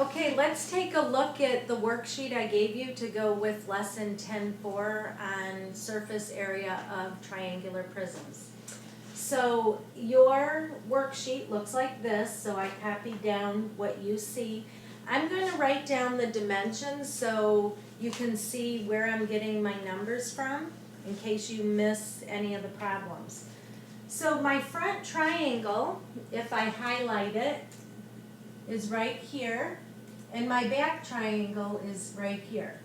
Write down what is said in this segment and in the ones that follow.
Okay, let's take a look at the worksheet I gave you to go with lesson 10.4 on surface area of triangular prisms. So your worksheet looks like this, so I copied down what you see. I'm going to write down the dimensions so you can see where I'm getting my numbers from in case you miss any of the problems. So my front triangle, if I highlight it, is right here, and my back triangle is right here.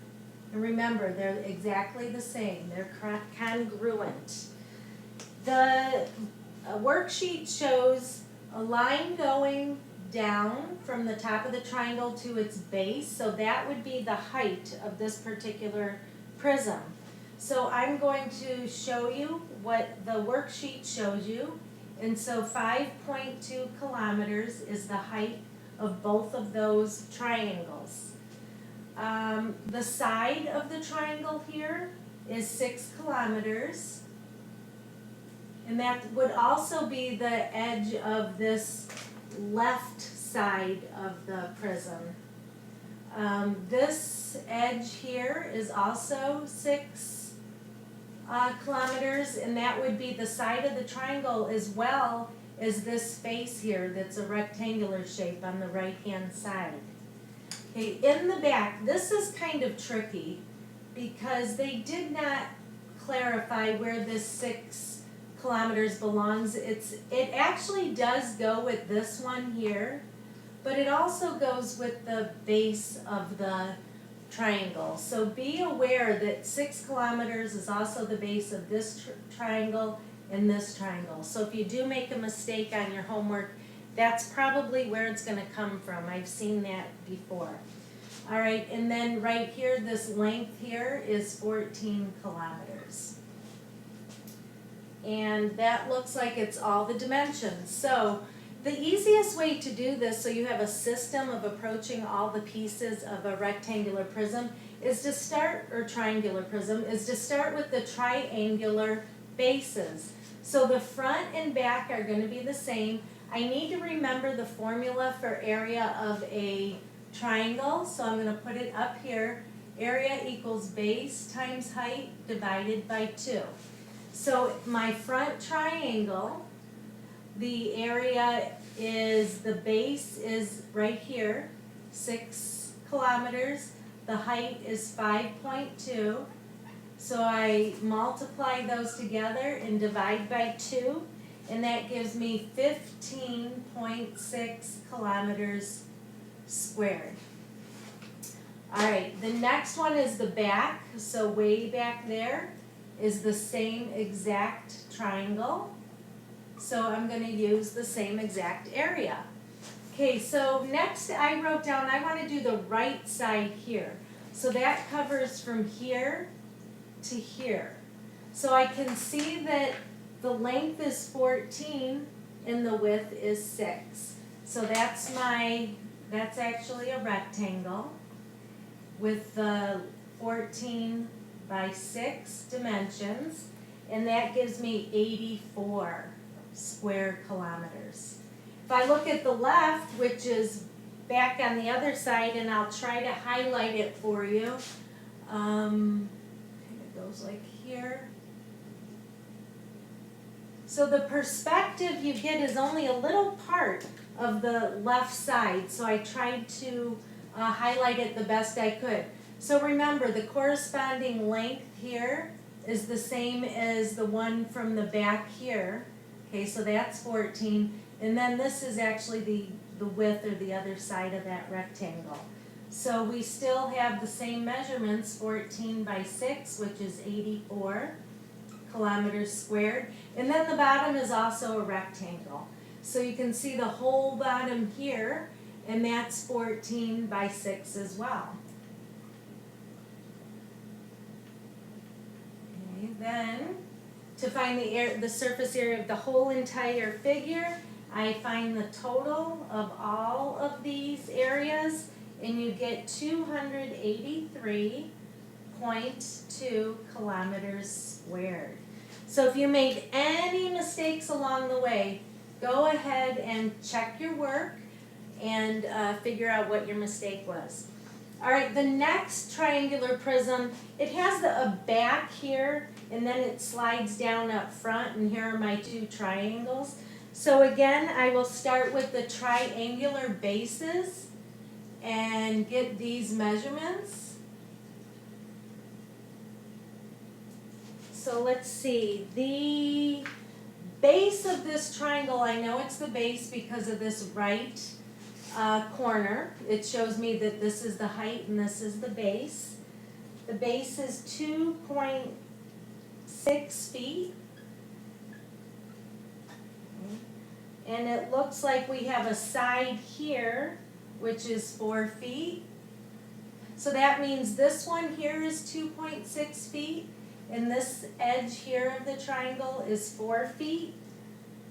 And remember, they're exactly the same. They're congruent. The worksheet shows a line going down from the top of the triangle to its base, so that would be the height of this particular prism. So I'm going to show you what the worksheet shows you, and so 5.2 kilometers is the height of both of those triangles. The side of the triangle here is 6 kilometers, and that would also be the edge of this left side of the prism. This edge here is also 6 kilometers, and that would be the side of the triangle as well as this face here that's a rectangular shape on the right hand side. Okay, in the back, this is kind of tricky because they did not clarify where this 6 kilometers belongs. It actually does go with this one here, but it also goes with the base of the triangle. So be aware that 6 kilometers is also the base of this triangle and this triangle. So if you do make a mistake on your homework, that's probably where it's going to come from. I've seen that before. All right, and then right here, this length here is 14 kilometers. And that looks like it's all the dimensions. So the easiest way to do this, so you have a system of approaching all the pieces of a rectangular prism, is to start, or triangular prism, is to start with the triangular bases. So the front and back are going to be the same. I need to remember the formula for area of a triangle, so I'm going to put it up here. Area equals base times height divided by 2. So my front triangle, the area is, the base is right here, 6 kilometers. The height is 5.2. So I multiply those together and divide by 2, and that gives me 15.6 kilometers squared. All right, the next one is the back. So way back there is the same exact triangle. So I'm going to use the same exact area. Okay, so next I wrote down, I want to do the right side here. So that covers from here to here. So I can see that the length is 14 and the width is 6. So that's actually a rectangle with the 14 by 6 dimensions, and that gives me 84 square kilometers. If I look at the left, which is back on the other side, and I'll try to highlight it for you. It goes like here. So the perspective you get is only a little part of the left side, so I tried to highlight it the best I could. So remember, the corresponding length here is the same as the one from the back here. Okay, so that's 14, and then this is actually the width, or the other side of that rectangle. So we still have the same measurements, 14 by 6, which is 84 kilometers squared. And then the bottom is also a rectangle. So you can see the whole bottom here, and that's 14 by 6 as well. Okay, then to find the surface area of the whole entire figure, I find the total of all of these areas, and you get 283.2 kilometers squared. So if you made any mistakes along the way, go ahead and check your work. and figure out what your mistake was. All right, the next triangular prism, it has a back here, and then it slides down up front, and here are my two triangles. So again, I will start with the triangular bases and get these measurements. So let's see, the base of this triangle, I know it's the base because of this right corner. It shows me that this is the height and this is the base. The base is 2.6 feet. And it looks like we have a side here, which is 4 feet. So that means this one here is 2.6 feet, and this edge here of the triangle is 4 feet.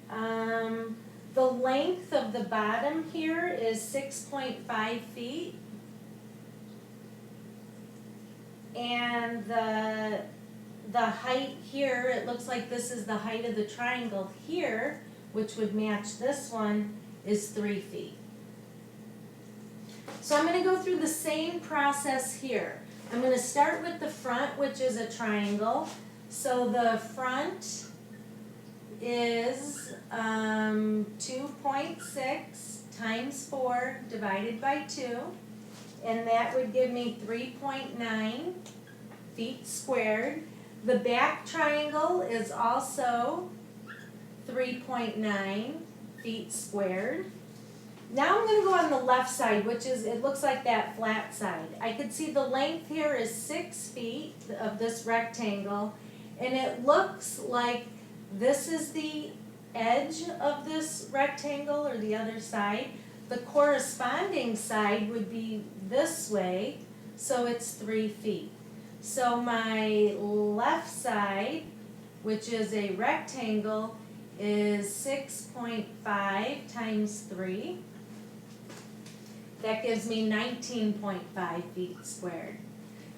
The length of the bottom here is 6.5 feet. And the height here, it looks like this is the height of the triangle here, which would match this one, is 3 feet. So I'm going to go through the same process here. I'm going to start with the front, which is a triangle. So the front is 2.6 times 4 divided by 2. And that would give me 3.9 feet squared. The back triangle is also 3.9 feet squared. Now I'm going to go on the left side, which is, it looks like that flat side. I could see the length here is 6 feet of this rectangle, and it looks like this is the edge of this rectangle, or the other side. The corresponding side would be this way, so it's 3 feet. So my left side, which is a rectangle, is 6.5 times 3. That gives me 19.5 feet squared.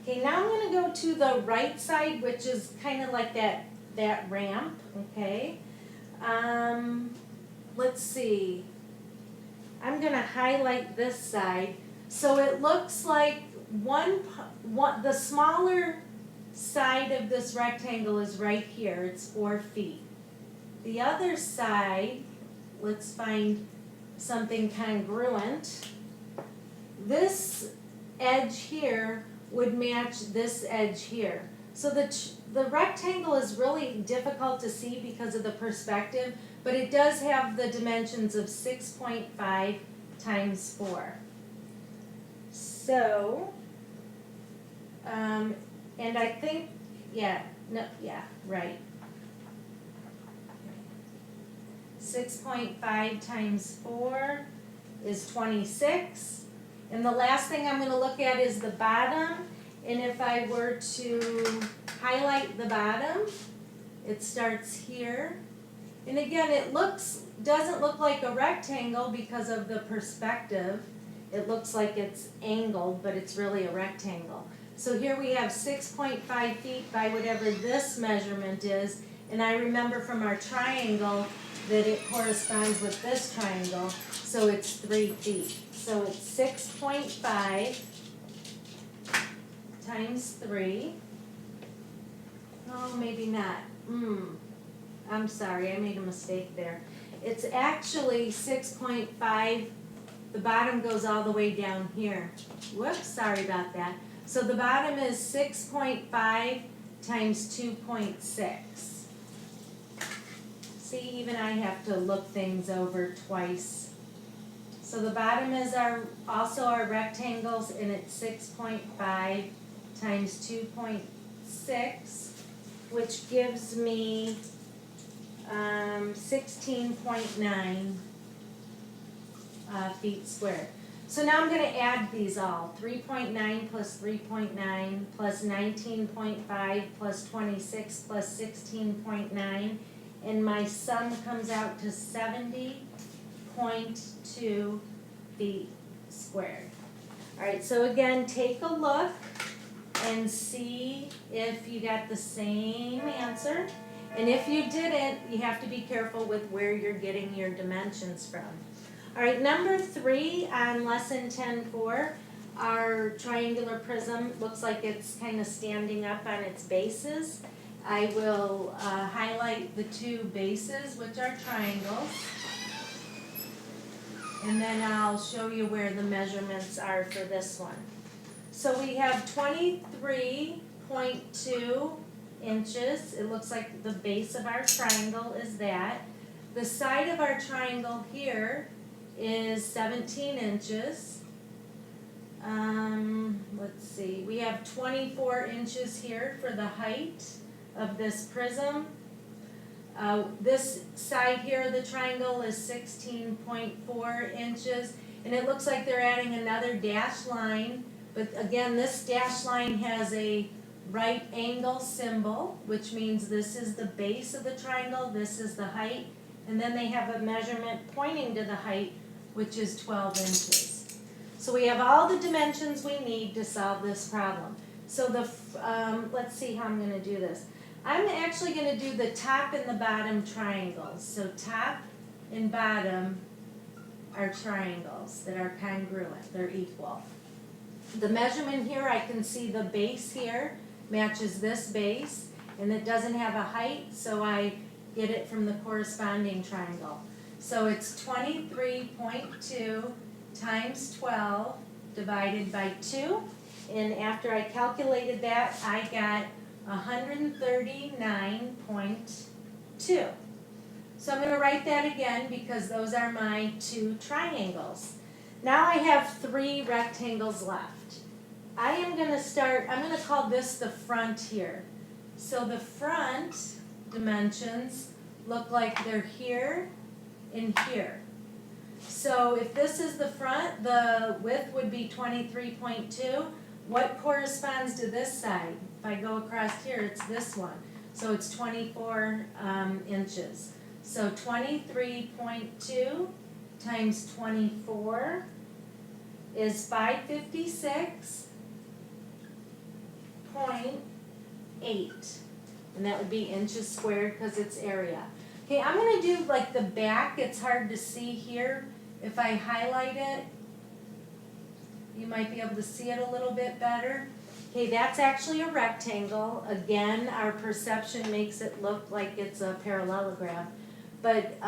Okay, now I'm going to go to the right side, which is kind of like that ramp, okay? Let's see. I'm going to highlight this side. So it looks like the smaller side of this rectangle is right here. It's 4 feet. The other side, let's find something congruent. This edge here would match this edge here. So the rectangle is really difficult to see because of the perspective, but it does have the dimensions of 6.5 times 4. So, and I think, right. 6.5 times 4 is 26. And the last thing I'm going to look at is the bottom. And if I were to highlight the bottom, it starts here. And again, it doesn't look like a rectangle because of the perspective. It looks like it's angled, but it's really a rectangle. So here we have 6.5 feet by whatever this measurement is. And I remember from our triangle that it corresponds with this triangle, so it's 3 feet. So it's 6.5 times 3. Oh, maybe not. I'm sorry, I made a mistake there. It's actually 6.5. The bottom goes all the way down here. Whoops, sorry about that. So the bottom is 6.5 times 2.6. See, even I have to look things over twice. So the bottom is also our rectangles, and it's 6.5 times 2.6, which gives me 16.9 feet squared. So now I'm going to add these all. 3.9 plus 3.9 plus 19.5 plus 26 plus 16.9. And my sum comes out to 70.2 feet squared. All right, so again, take a look and see if you got the same answer. And if you didn't, you have to be careful with where you're getting your dimensions from. All right, number 3 on lesson 10-4, our triangular prism looks like it's kind of standing up on its bases. I will highlight the 2 bases, which are triangles, and then I'll show you where the measurements are for this one. So we have 23.2 inches. It looks like the base of our triangle is that. The side of our triangle here is 17 inches. Let's see, we have 24 inches here for the height of this prism. This side here of the triangle is 16.4 inches, and it looks like they're adding another dashed line, but again, this dashed line has a right angle symbol, which means this is the base of the triangle, this is the height, and then they have a measurement pointing to the height, which is 12 inches. So we have all the dimensions we need to solve this problem. So let's see how I'm going to do this. I'm actually going to do the top and the bottom triangles. So top and bottom are triangles that are congruent, they're equal. The measurement here, I can see the base here matches this base, and it doesn't have a height, so I get it from the corresponding triangle. So it's 23.2 times 12 divided by 2, and after I calculated that, I got 139.2. So I'm going to write that again because those are my 2 triangles. Now I have 3 rectangles left. I'm going to call this the front here. So the front dimensions look like they're here and here. So if this is the front, the width would be 23.2. What corresponds to this side? If I go across here, it's this one. So it's 24 inches. So 23.2 times 24 is 556.8. And that would be inches squared because it's area. Okay, I'm going to do like the back. It's hard to see here. If I highlight it, you might be able to see it a little bit better. Okay, that's actually a rectangle. Again, our perception makes it look like it's a parallelogram. But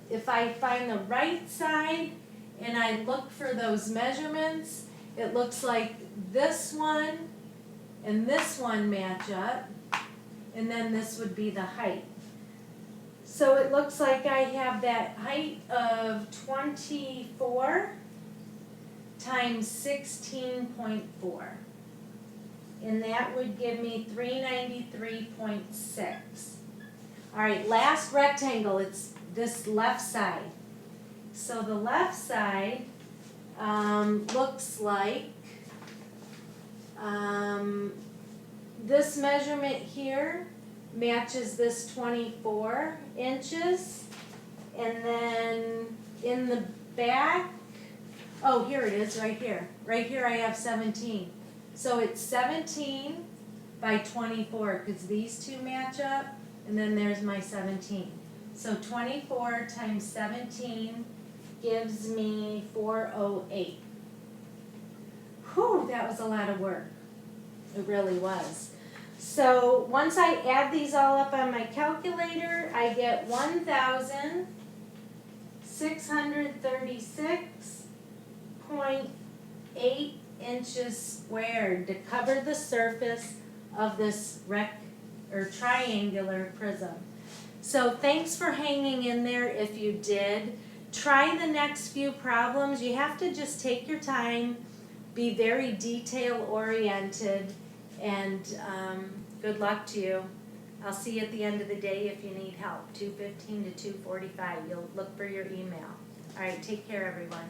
if I find the right side and I look for those measurements, it looks like this one and this one match up, and then this would be the height. So it looks like I have that height of 24 times 16.4. And that would give me 393.6. All right, last rectangle, it's this left side. So the left side looks like this measurement here matches this 24 inches, and then in the back, oh, here it is, right here. Right here I have 17. So it's 17 by 24, because these 2 match up, and then there's my 17. So 24 times 17 gives me 408. Whew, that was a lot of work. It really was. So once I add these all up on my calculator, I get 1,636.8 inches squared to cover the surface of this triangular prism. So thanks for hanging in there if you did. Try the next few problems. You have to just take your time, be very detail oriented, and good luck to you. I'll see you at the end of the day if you need help, 2:15 to 2:45. You'll look for your email. All right, take care, everyone.